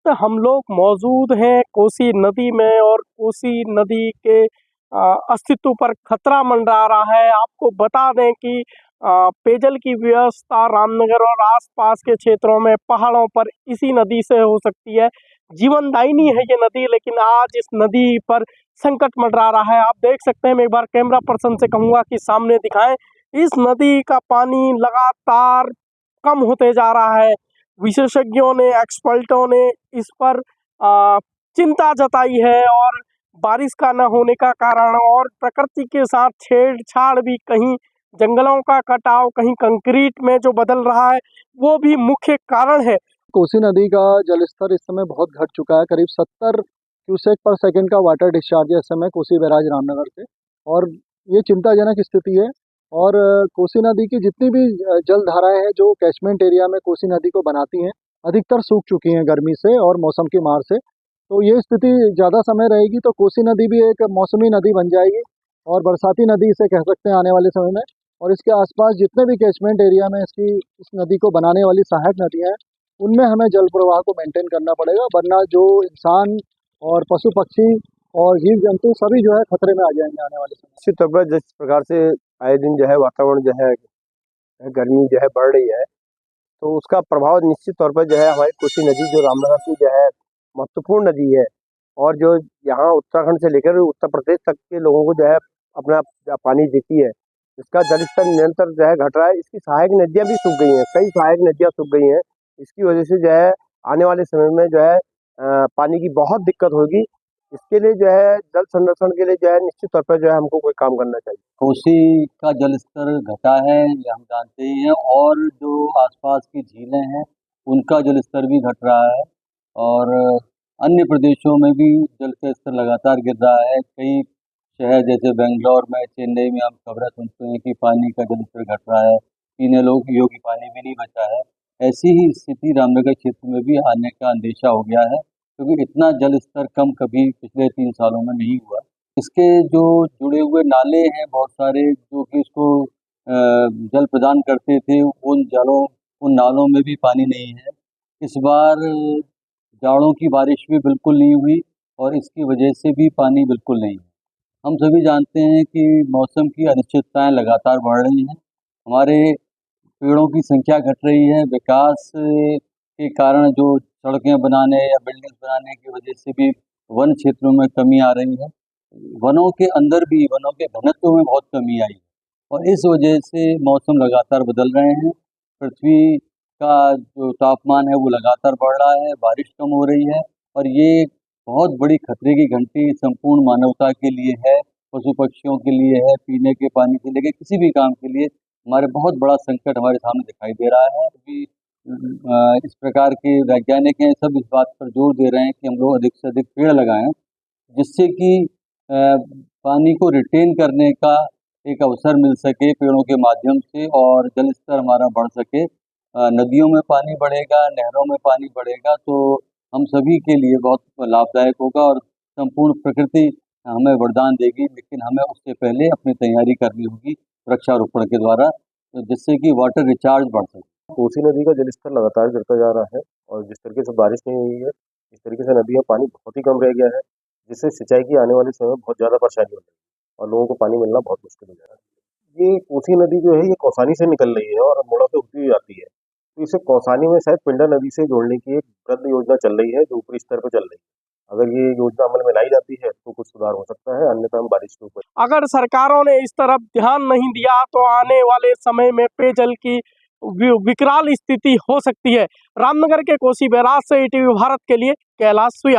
वक्त हम लोग मौजूद हैं कोसी नदी में और कोसी नदी के अस्तित्व पर खतरा मंडरा रहा है। आपको बता दें कि पेयजल की व्यवस्था रामनगर और आसपास के क्षेत्रों में पहाड़ों पर इसी नदी से हो सकती है। जीवनदायिनी है ये नदी, लेकिन आज इस नदी पर संकट मंडरा रहा है। आप देख सकते हैं, मैं एक बार कैमरा पर्सन से कहूँगा कि सामने दिखाएं। इस नदी का पानी लगातार कम होते जा रहा है। विशेषज्ञों ने, एक्सपर्टों ने इस पर चिंता जताई है और बारिश का न होने का कारण और प्रकृति के साथ छेड़छाड़ भी, कहीं जंगलों का कटाव, कहीं कंक्रीट में जो बदल रहा है, वो भी मुख्य कारण है। कोसी नदी का जलस्तर इस समय बहुत घट चुका है। करीब 70 क्यूसेक पर सेकंड का वाटर डिस्चार्ज है इस समय कोसी बैराज रामनगर से, और ये चिंताजनक स्थिति है। और कोसी नदी की जितनी भी जल धाराएं हैं जो कैचमेंट एरिया में कोसी नदी को बनाती हैं, अधिकतर सूख चुकी हैं गर्मी से और मौसम की मार से। तो ये स्थिति ज़्यादा समय रहेगी तो कोसी नदी भी एक मौसमी नदी बन जाएगी और बरसाती नदी इसे कह सकते हैं आने वाले समय में। और इसके आसपास जितने भी कैचमेंट एरिया में इस नदी को बनाने वाली सहायक नदियाँ हैं, उनमें हमें जल प्रवाह को मेंटेन करना पड़ेगा, वरना जो इंसान और पशु पक्षी और जीव जंतु सभी जो है खतरे में आ जाएंगे आने वाले समय। निश्चित तौर पर जिस प्रकार से आए दिन जो है वातावरण जो है गर्मी जो है बढ़ रही है, तो उसका प्रभाव निश्चित तौर पर जो है हमारी कोसी नदी जो रामनगर की जो है महत्वपूर्ण नदी है, और जो यहाँ उत्तराखंड से लेकर उत्तर प्रदेश तक के लोगों को जो है अपना पानी देती है, इसका जलस्तर निरंतर जो है घट रहा है। इसकी सहायक नदियाँ भी सूख गई हैं, कई सहायक नदियाँ सूख गई हैं। इसकी वजह से जो है आने वाले समय में जो है पानी की बहुत दिक्कत होगी। इसके लिए जो है जल संरक्षण के लिए जो है निश्चित तौर पर जो है हमको कोई काम करना चाहिए। कोसी का जलस्तर घटा है, ये हम जानते ही हैं, और जो आसपास की झीलें हैं उनका जलस्तर भी घट रहा है, और अन्य प्रदेशों में भी जल का स्तर लगातार गिर रहा है। कई शहर जैसे बेंगलोर में, चेन्नई में हम खबरें सुनते हैं कि पानी का जलस्तर घट रहा है, पीने योग्य पानी भी नहीं बचा है। ऐसी ही स्थिति रामनगर क्षेत्र में भी आने का अंदेशा हो गया है, क्योंकि इतना जल स्तर कम कभी पिछले 3 सालों में नहीं हुआ। इसके जो जुड़े हुए नाले हैं बहुत सारे, जो कि इसको जल प्रदान करते थे, उन नालों में भी पानी नहीं है। इस बार जाड़ों की बारिश भी बिल्कुल नहीं हुई और इसकी वजह से भी पानी बिल्कुल नहीं है। हम सभी जानते हैं कि मौसम की अनिश्चितताएं लगातार बढ़ रही हैं, हमारे पेड़ों की संख्या घट रही है, विकास के कारण जो सड़कें बनाने या बिल्डिंग्स बनाने की वजह से भी वन क्षेत्रों में कमी आ रही है। वनों के अंदर भी वनों के घनत्व में बहुत कमी आई है, और इस वजह से मौसम लगातार बदल रहे हैं। पृथ्वी का जो तापमान है वो लगातार बढ़ रहा है, बारिश कम हो रही है, और ये बहुत बड़ी खतरे की घंटी संपूर्ण मानवता के लिए है, पशु पक्षियों के लिए है, पीने के पानी से लेकर किसी भी काम के लिए हमारे बहुत बड़ा संकट हमारे सामने दिखाई दे रहा है। अभी इस प्रकार के वैज्ञानिक हैं, सब इस बात पर जोर दे रहे हैं कि हम लोग अधिक से अधिक पेड़ लगाएं, जिससे कि पानी को रिटेन करने का एक अवसर मिल सके पेड़ों के माध्यम से, और जल स्तर हमारा बढ़ सके। नदियों में पानी बढ़ेगा, नहरों में पानी बढ़ेगा, तो हम सभी के लिए बहुत लाभदायक होगा और संपूर्ण प्रकृति हमें वरदान देगी। लेकिन हमें उससे पहले अपनी तैयारी करनी होगी वृक्षारोपण के द्वारा, जिससे कि वाटर रिचार्ज बढ़ सके। कोसी नदी का जलस्तर लगातार गिरता जा रहा है, और जिस तरीके से बारिश नहीं हुई है, इस तरीके से नदी में पानी बहुत ही कम रह गया है, जिससे सिंचाई की आने वाले समय में बहुत ज़्यादा परेशानी हो रही है और लोगों को पानी मिलना बहुत मुश्किल हो जाएगा। ये कोसी नदी जो है ये कौसानी से निकल रही है और अल्मोड़ा से होती हुई आती है, तो इसे कौसानी में शायद पिंडा नदी से जोड़ने की एक वृहद योजना चल रही है, जो ऊपरी स्तर पर चल रही है। अगर ये योजना अमल में लाई जाती है तो कुछ सुधार हो सकता है, अन्यथा हम बारिश के ऊपर। अगर सरकारों ने इस तरफ ध्यान नहीं दिया तो आने वाले समय में पेयजल की विकराल स्थिति हो सकती है। रामनगर के कोसी बैराज से ईटीवी भारत के लिए कैलाश सुयाल।